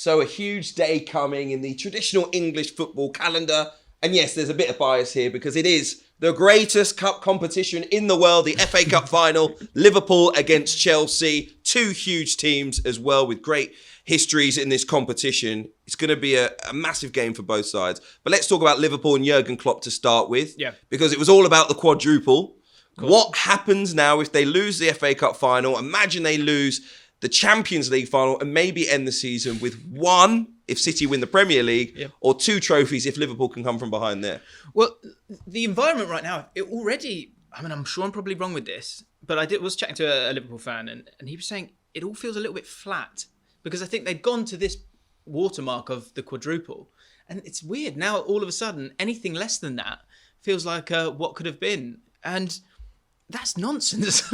So a huge day coming in the traditional English football calendar. And yes, there's a bit of bias here because it is the greatest cup competition in the world, the FA Cup final, Liverpool against Chelsea. Two huge teams as well with great histories in this competition. It's going to be a massive game for both sides. But let's talk about Liverpool and Jurgen Klopp to start with. Yeah. Because it was all about the quadruple. What happens now if they lose the FA Cup final? Imagine they lose the Champions League final and maybe end the season with one if City win the Premier League, or two trophies if Liverpool can come from behind there. Well, the environment right now, I'm sure I'm probably wrong with this, but I was chatting to a Liverpool fan and he was saying it all feels a little bit flat because I think they'd gone to this watermark of the quadruple. And it's weird. Now, all of a sudden, anything less than that feels like what could have been. And that's nonsense.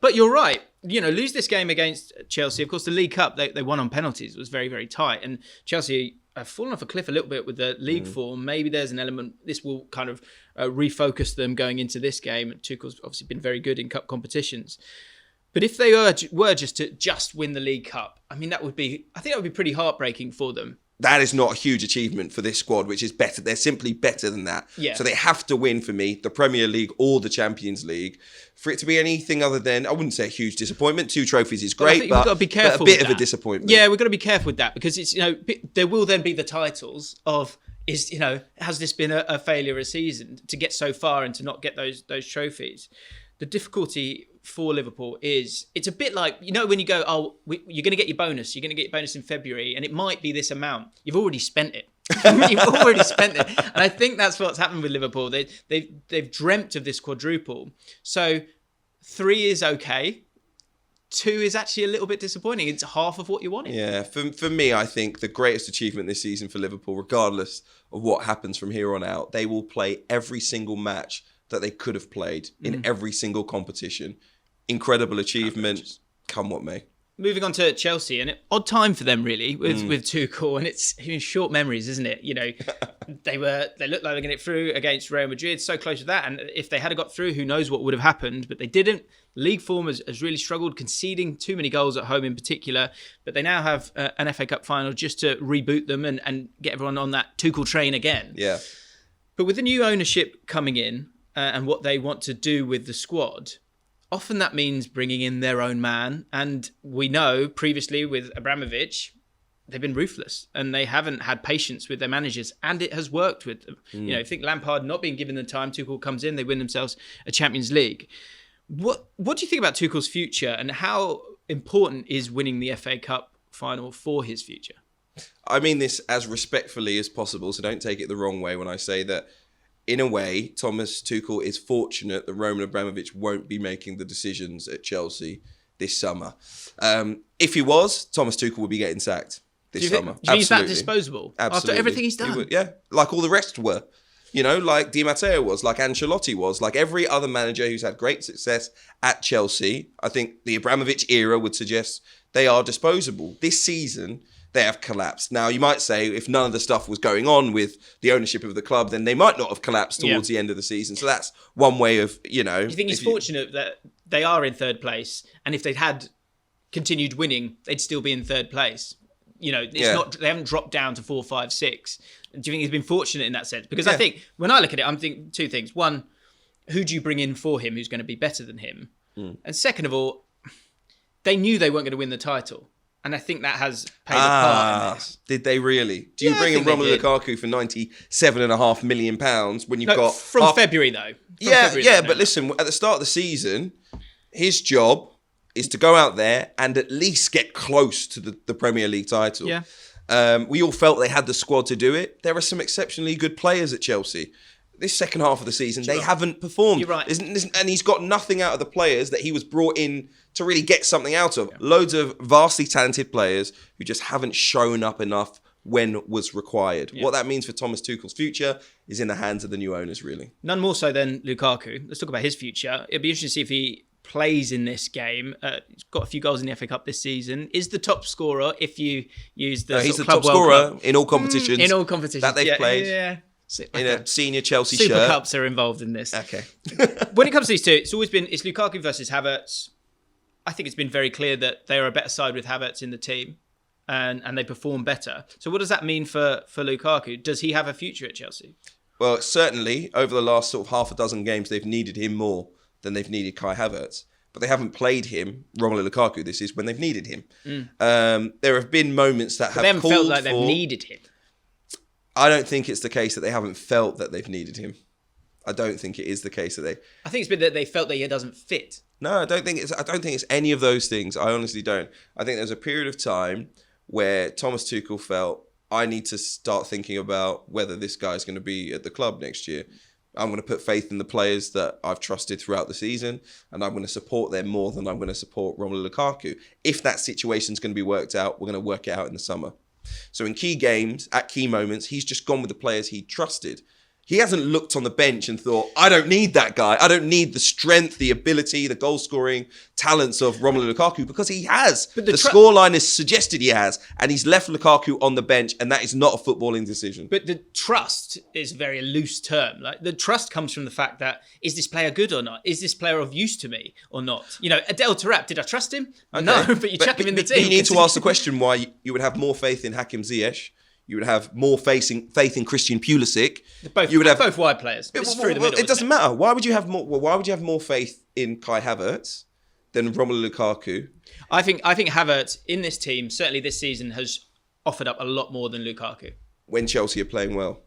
But you're right. Lose this game against Chelsea. Of course, the League Cup, they won on penalties. It was very, very tight. And Chelsea have fallen off a cliff a little bit with the league form. Maybe there's an element, this will kind of refocus them going into this game. Tuchel's obviously been very good in cup competitions. But if they were just to win the League Cup, I think that would be pretty heartbreaking for them. That is not a huge achievement for this squad, which is better. They're simply better than that. Yeah. So they have to win, for me, the Premier League or the Champions League. For it to be anything other than, I wouldn't say a huge disappointment. 2 trophies is great, but, we've got to be careful but a bit with of a that. disappointment. Yeah, we've got to be careful with that because it's there will then be the titles of has this been a failure a season to get so far and to not get those trophies. The difficulty for Liverpool is it's a bit like, when you go, you're going to get your bonus. You're going to get your bonus in February and it might be this amount. You've already spent it. You've already spent it. And I think that's what's happened with Liverpool. They've dreamt of this quadruple. So 3 is okay. 2 is actually a little bit disappointing. It's half of what you wanted. Yeah, for me, I think the greatest achievement this season for Liverpool, regardless of what happens from here on out, they will play every single match that they could have played in every single competition. Incredible achievement, come what may. Moving on to Chelsea, and an odd time for them really with Tuchel, and it's short memories, isn't it? They looked like they were going to get through against Real Madrid, so close to that, and if they had got through, who knows what would have happened, but they didn't. League form has really struggled, conceding too many goals at home in particular, but they now have an FA Cup final just to reboot them and get everyone on that Tuchel train again. Yeah. But with the new ownership coming in and what they want to do with the squad, often that means bringing in their own man. And we know previously with Abramovich, they've been ruthless and they haven't had patience with their managers, and it has worked with them. I think Lampard not being given the time, Tuchel comes in, they win themselves a Champions League. What do you think about Tuchel's future, and how important is winning the FA Cup final for his future? I mean this as respectfully as possible, so don't take it the wrong way when I say that. In a way, Thomas Tuchel is fortunate that Roman Abramovich won't be making the decisions at Chelsea this summer. If he was, Thomas Tuchel would be getting sacked this summer. Do you think he's that disposable? Absolutely. After everything he's done? Yeah, like all the rest were. Like Di Matteo was, like Ancelotti was, like every other manager who's had great success at Chelsea. I think the Abramovich era would suggest they are disposable. This season, they have collapsed. Now, you might say if none of the stuff was going on with the ownership of the club, then they might not have collapsed towards the end of the season. So that's one way of, Do you think he's fortunate that they are in third place, and if they'd had continued winning, they'd still be in third place? Not they haven't dropped down to 4, 5, 6. Do you think he's been fortunate in that sense? Because I think when I look at it, I'm thinking 2 things. One, who do you bring in for him who's going to be better than him? And second of all, they knew they weren't going to win the title. And I think that has played a part in this. Did they really? Do you bring in Romelu Lukaku for £97.5 million when you've got... February, though. But listen, at the start of the season, his job is to go out there and at least get close to the Premier League title. Yeah. We all felt they had the squad to do it. There are some exceptionally good players at Chelsea. This second half of the season, they haven't performed. You're right. And he's got nothing out of the players that he was brought in to really get something out of. Yeah. Loads of vastly talented players who just haven't shown up enough when was required. Yeah. What that means for Thomas Tuchel's future is in the hands of the new owners, really. None more so than Lukaku. Let's talk about his future. It'll be interesting to see if he plays in this game. He's got a few goals in the FA Cup this season. Is the top scorer if you use the he's the Club top World scorer Cup. in all competitions. In all competitions. That they've played. Yeah. In a senior Chelsea Super shirt. Cups are involved in this. Okay. When it comes to these two, it's Lukaku versus Havertz. I think it's been very clear that they are a better side with Havertz in the team. and they perform better. So what does that mean for Lukaku? Does he have a future at Chelsea? Well, certainly over the last sort of half a dozen games, they've needed him more than they've needed Kai Havertz. But they haven't played him, Romelu Lukaku, this is when they've needed him. There have been moments that have they haven't called felt like they've needed him. I don't think it's the case that they haven't felt that they've needed him. I don't think it is the case that they... I think it's been that they felt that he doesn't fit. No, I don't think it's any of those things. I honestly don't. I think there's a period of time where Thomas Tuchel felt, I need to start thinking about whether this guy's going to be at the club next year. I'm going to put faith in the players that I've trusted throughout the season, and I'm going to support them more than I'm going to support Romelu Lukaku. If that situation's going to be worked out, we're going to work it out in the summer. So in key games, at key moments, he's just gone with the players he trusted. He hasn't looked on the bench and thought, I don't need that guy. I don't need the strength, the ability, the goal-scoring talents of Romelu Lukaku, because he has. But the scoreline has suggested he has, and he's left Lukaku on the bench, and that is not a footballing decision. But the trust is a very loose term. Like, the trust comes from the fact that, is this player good or not? Is this player of use to me or not? You know, Adel Taarabt, did I trust him? Okay. No, but you chuck him in the team. You need to ask the question why you would have more faith in Hakim Ziyech. You would have more faith in Christian Pulisic. You would have both wide players. It's through the middle. It doesn't matter. Why would you have more? Why would you have more faith in Kai Havertz than Romelu Lukaku? I think Havertz in this team, certainly this season, has offered up a lot more than Lukaku. When Chelsea are playing well,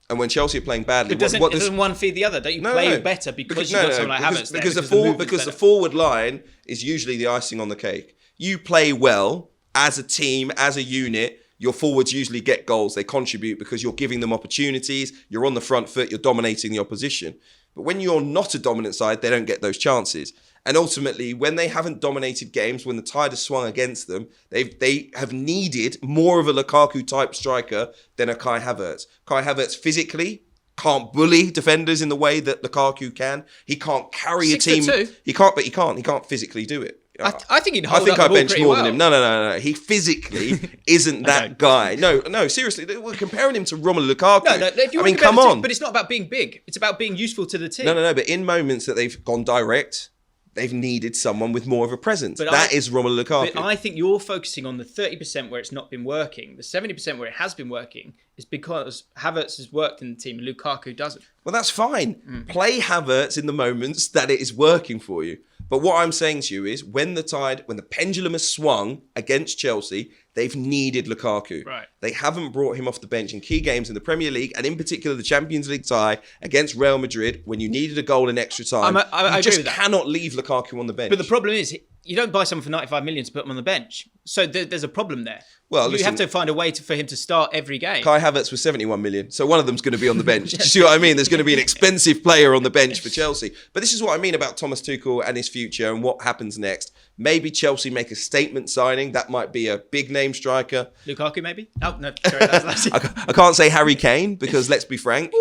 and when Chelsea are playing badly, doesn't one feed the other? Don't you play better because you've got someone like Havertz? Because the forward line is usually the icing on the cake. You play well as a team, as a unit. Your forwards usually get goals. They contribute because you're giving them opportunities. You're on the front foot. You're dominating the opposition. But when you're not a dominant side, they don't get those chances. And ultimately, when they haven't dominated games, when the tide has swung against them, they have needed more of a Lukaku-type striker than a Kai Havertz. Kai Havertz physically can't bully defenders in the way that Lukaku can. He can't carry a team. 6'2". He can't physically do it. I think he'd hold up the ball bench more well. than him. No. He physically isn't that guy. No, seriously. We're comparing him to Romelu Lukaku. No, if you come on. But it's not about being big. It's about being useful to the team. No. But in moments that they've gone direct, they've needed someone with more of a presence. That is Romelu Lukaku. But I think you're focusing on the 30% where it's not been working. The 70% where it has been working is because Havertz has worked in the team and Lukaku doesn't. Well, that's fine. Play Havertz in the moments that it is working for you. But what I'm saying to you is when the pendulum has swung against Chelsea, they've needed Lukaku. Right. They haven't brought him off the bench in key games in the Premier League, and in particular the Champions League tie against Real Madrid when you needed a goal in extra time. I you agree with just cannot leave Lukaku on the bench. But the problem is, you don't buy someone for 95 million to put him on the bench. So there's a problem there. Well, you have to find a way for him to start every game. Kai Havertz was 71 million. So one of them's going to be on the bench. Do you see what I mean? There's going to be an expensive player on the bench for Chelsea. But this is what I mean about Thomas Tuchel and his future and what happens next. Maybe Chelsea make a statement signing. That might be a big name striker. Lukaku, maybe? Oh, no. Sorry, that's I can't say Harry Kane because let's be frank.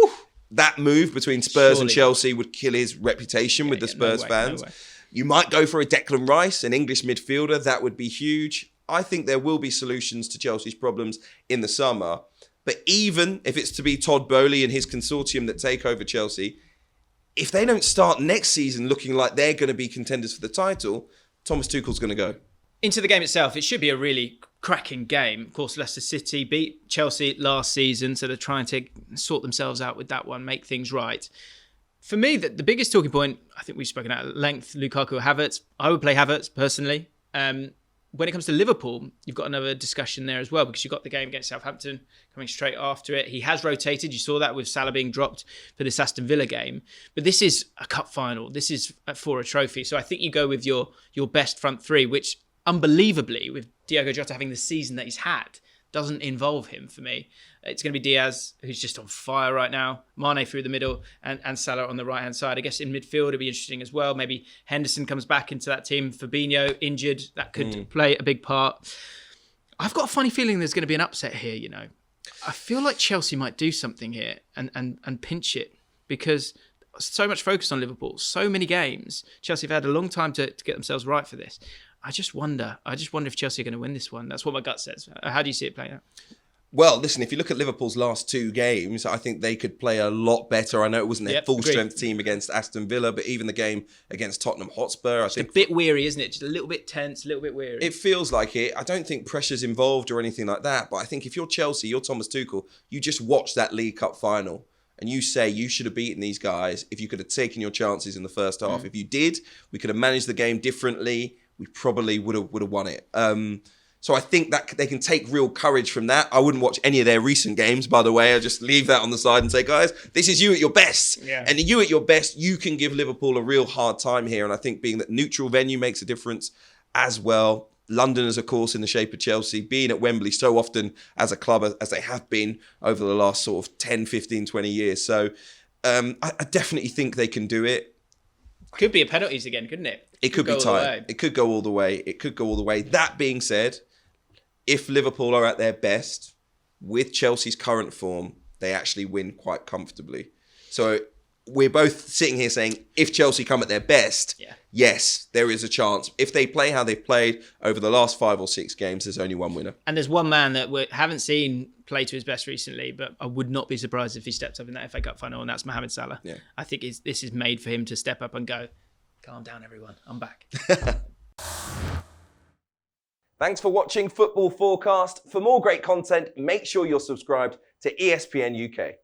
That move between Spurs and Chelsea would kill his reputation with the Spurs fans. No way. You might go for a Declan Rice, an English midfielder. That would be huge. I think there will be solutions to Chelsea's problems in the summer. But even if it's to be Todd Boehly and his consortium that take over Chelsea, if they don't start next season looking like they're going to be contenders for the title, Thomas Tuchel's going to go. Into the game itself, it should be a really cracking game. Of course, Leicester City beat Chelsea last season, so they're trying to sort themselves out with that one, make things right. For me, the biggest talking point, I think we've spoken at length, Lukaku or Havertz. I would play Havertz personally. When it comes to Liverpool, you've got another discussion there as well because you've got the game against Southampton coming straight after it. He has rotated. You saw that with Salah being dropped for this Aston Villa game. But this is a cup final. This is for a trophy. So I think you go with your best front three, which unbelievably, with Diogo Jota having the season that he's had, doesn't involve him for me. It's going to be Diaz, who's just on fire right now, Mane through the middle, and Salah on the right-hand side. I guess in midfield, it'll be interesting as well. Maybe Henderson comes back into that team. Fabinho, injured, that could play a big part. I've got a funny feeling there's going to be an upset here, you know. I feel like Chelsea might do something here and pinch it because so much focus on Liverpool, so many games. Chelsea have had a long time to get themselves right for this. I just wonder if Chelsea are going to win this one. That's what my gut says. How do you see it playing out? Well, listen, if you look at Liverpool's last 2 games, I think they could play a lot better. I know it wasn't their full-strength team against Aston Villa, but even the game against Tottenham Hotspur, I think... a bit weary, isn't it? Just a little bit tense, a little bit weary. It feels like it. I don't think pressure's involved or anything like that, but I think if you're Chelsea, you're Thomas Tuchel, you just watch that League Cup final and you say you should have beaten these guys if you could have taken your chances in the first half. If you did, we could have managed the game differently. We probably would have won it. So I think that they can take real courage from that. I wouldn't watch any of their recent games, by the way. I just leave that on the side and say, guys, this is you at your best. Yeah. And you at your best, you can give Liverpool a real hard time here. And I think being that neutral venue makes a difference as well. Londoners, of course, in the shape of Chelsea, being at Wembley so often as a club as they have been over the last sort of 10, 15, 20 years. So I definitely think they can do it. Could be a penalties again, couldn't it? It could be tight. It could go all the way. It could go all the way. That being said, if Liverpool are at their best, with Chelsea's current form, they actually win quite comfortably. So we're both sitting here saying, if Chelsea come at their best, yes, there is a chance. If they play how they've played over the last 5 or 6 games, there's only one winner. And there's one man that we haven't seen play to his best recently, but I would not be surprised if he steps up in that FA Cup final, and that's Mohamed Salah. Yeah. I think this is made for him to step up and go, calm down, everyone. I'm back. Thanks for watching Football Forecast. For more great content, make sure you're subscribed to ESPN UK.